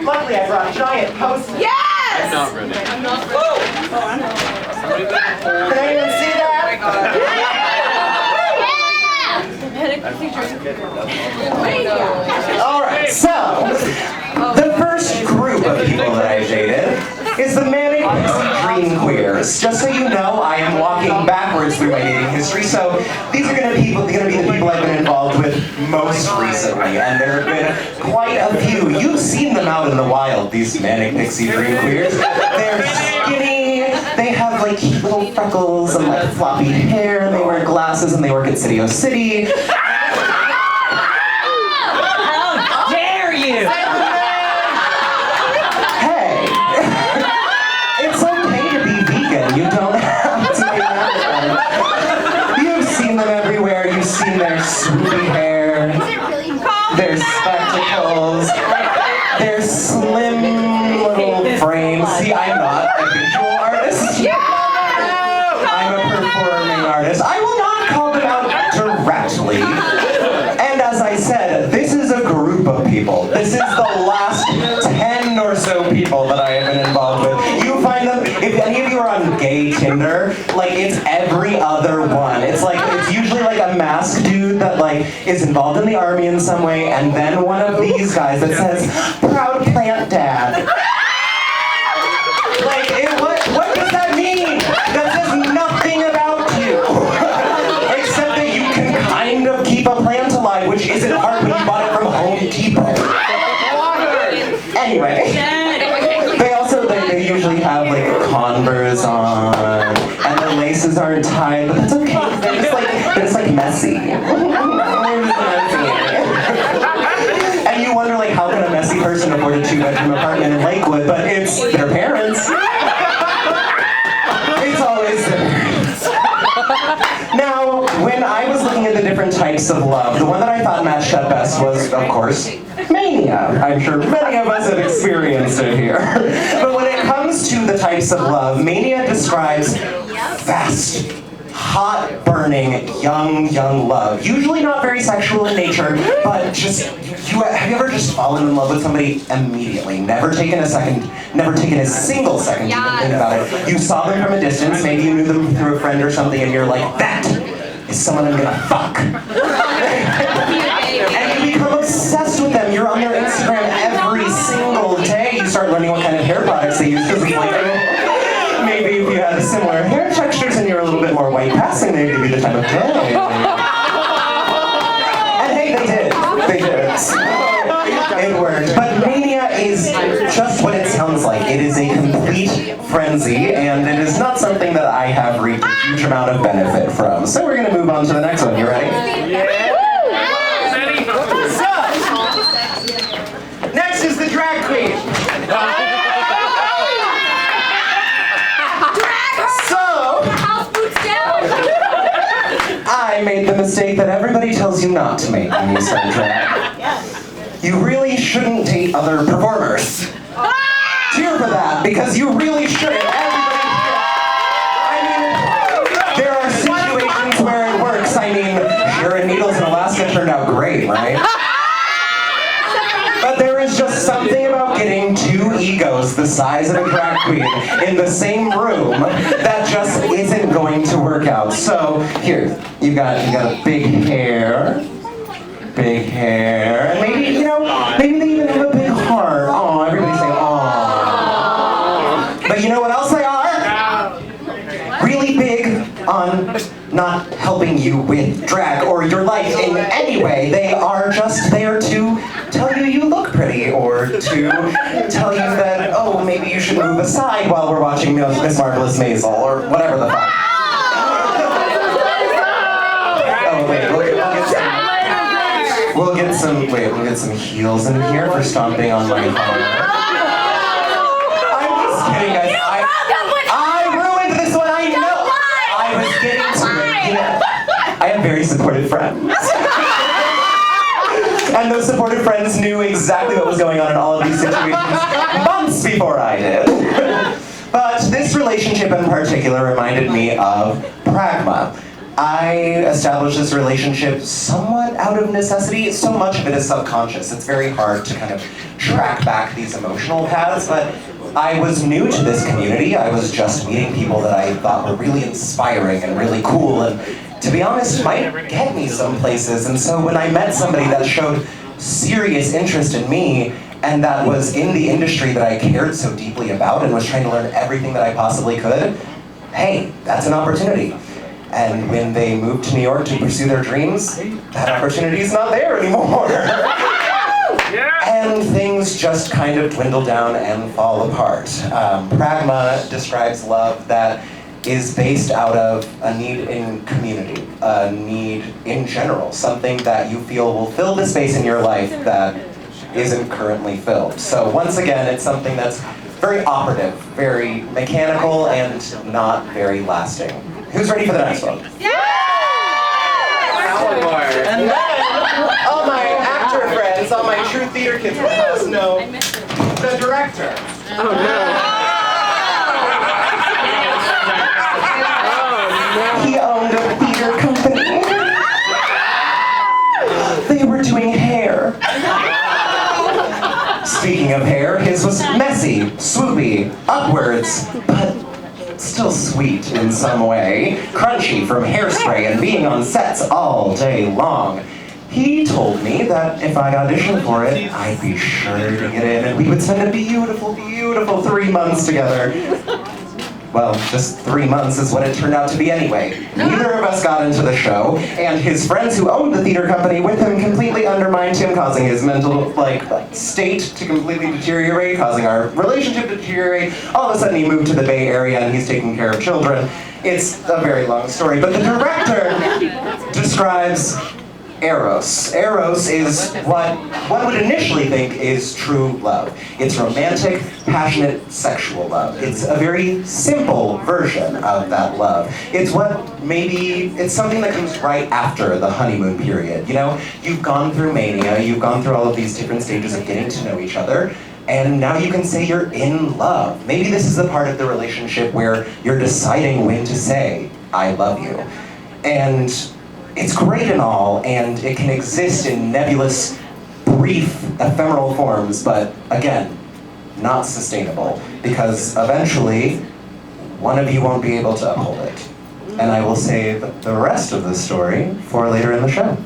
Luckily, I brought giant posters. Yes! I'm not ready. I'm not ready. Oh, I know. Somebody better hold. Can anyone see that? All right, so the first group of people that I dated is the Manic Pixie Dream Queers. Just so you know, I am walking backwards through my dating history, so these are going to be the people I've been involved with most recently, and there have been quite a few. You've seen them out in the wild, these Manic Pixie Dream Queers. They're skinny, they have like cute little freckles and like floppy hair, and they wear glasses, and they work at City O City. You don't have to be mad. You've seen them everywhere. You've seen their swoopy hair, their spectacles, their slim little frames. See, I'm not a visual artist. I'm a performing artist. I will not call them out directly. And as I said, this is a group of people. This is the last 10 or so people that I have been involved with. You find them, if any of you are on gay Tinder, like it's every other one. It's usually like a masked dude that like is involved in the army in some way, and then one of these guys that says, "Proud plant dad." Like, what does that mean? That says nothing about you. Except that you can kind of keep a plant alive, which isn't hard when you bought it from Home Depot. Anyway. They usually have like Converse on, and the laces aren't tied, but that's okay. They're just like messy. And you wonder like how can a messy person afford a 2-bedroom apartment in Lakewood, but it's their parents. It's always their parents. Now, when I was looking at the different types of love, the one that I thought matched up best was, of course, mania. I'm sure many of us have experienced it here. But when it comes to the types of love, mania describes fast, hot, burning, young love. Usually not very sexual in nature, but just, have you ever just fallen in love with somebody immediately? Never taken a single second to even think about it. You saw them from a distance, maybe you knew them through a friend or something, and you're like, that is someone I'm gonna fuck. And you become obsessed with them. You're on their Instagram every single day. You start learning what kind of hair products they use. Because maybe if you had similar hair textures and you're a little bit more white passing, they'd give you the time of day. And hey, they did. It worked. But mania is just what it sounds like. It is a complete frenzy, and it is not something that I have reaped a huge amount of benefit from. So we're going to move on to the next one. You ready? Yeah. Next is the drag queen. So, I made the mistake that everybody tells you not to make when you start drag. You really shouldn't date other performers. Cheer for that, because you really shouldn't. Everybody should. I mean, there are situations where it works. I mean, Sharon Needles in Alaska turned out great, right? But there is just something about getting two egos the size of a drag queen in the same room that just isn't going to work out. So here, you got a big hair, and maybe they even have a big heart. Oh, everybody's saying oh. But you know what else they are? Really big on not helping you with drag or your life in any way. They are just there to tell you you look pretty, or to tell you that, oh, maybe you should move aside while we're watching Miss Marvelous Maisel, or whatever the fuck. Oh, wait, we'll get some heels in here for stomping on my phone. I'm just kidding, guys. I ruined this one, I know. I was getting to it. You know, I have very supportive friends. And those supportive friends knew exactly what was going on in all of these situations months before I did. But this relationship in particular reminded me of pragma. I established this relationship somewhat out of necessity. So much of it is subconscious. It's very hard to kind of track back these emotional paths, but I was new to this community. I was just meeting people that I thought were really inspiring and really cool, and to be honest, might get me some places. And so when I met somebody that showed serious interest in me, and that was in the industry that I cared so deeply about and was trying to learn everything that I possibly could, hey, that's an opportunity. And when they moved to New York to pursue their dreams, that opportunity is not there anymore. And things just kind of dwindle down and fall apart. Pragma describes love that is based out of a need in community, a need in general, something that you feel will fill the space in your life that isn't currently filled. So once again, it's something that's very operative, very mechanical, and not very lasting. Who's ready for the next one? And then, all my actor friends, all my true theater kids will let us know the director. Oh no. He owned a theater company. They were doing hair. Speaking of hair, his was messy, swoopy, upwards, but still sweet in some way. Crunchy from hairspray and being on sets all day long. He told me that if I auditioned for it, I'd be sure to get in and we would spend a beautiful, beautiful 3 months together. Well, just 3 months is what it turned out to be anyway. Neither of us got into the show, and his friends who owned the theater company with him completely undermined him, causing his mental, state to completely deteriorate, causing our relationship to deteriorate. All of a sudden he moved to the Bay Area and he's taking care of children. It's a very long story, but the director describes Eros. Eros is what one would initially think is true love. It's romantic, passionate, sexual love. It's a very simple version of that love. It's it's something that comes right after the honeymoon period. You know, you've gone through mania, you've gone through all of these different stages of getting to know each other, and now you can say you're in love. Maybe this is the part of the relationship where you're deciding when to say, I love you. And it's great and all, and it can exist in nebulous, brief, ephemeral forms, but again, not sustainable, because eventually, one of you won't be able to uphold it. And I will save the rest of the story for later in the show.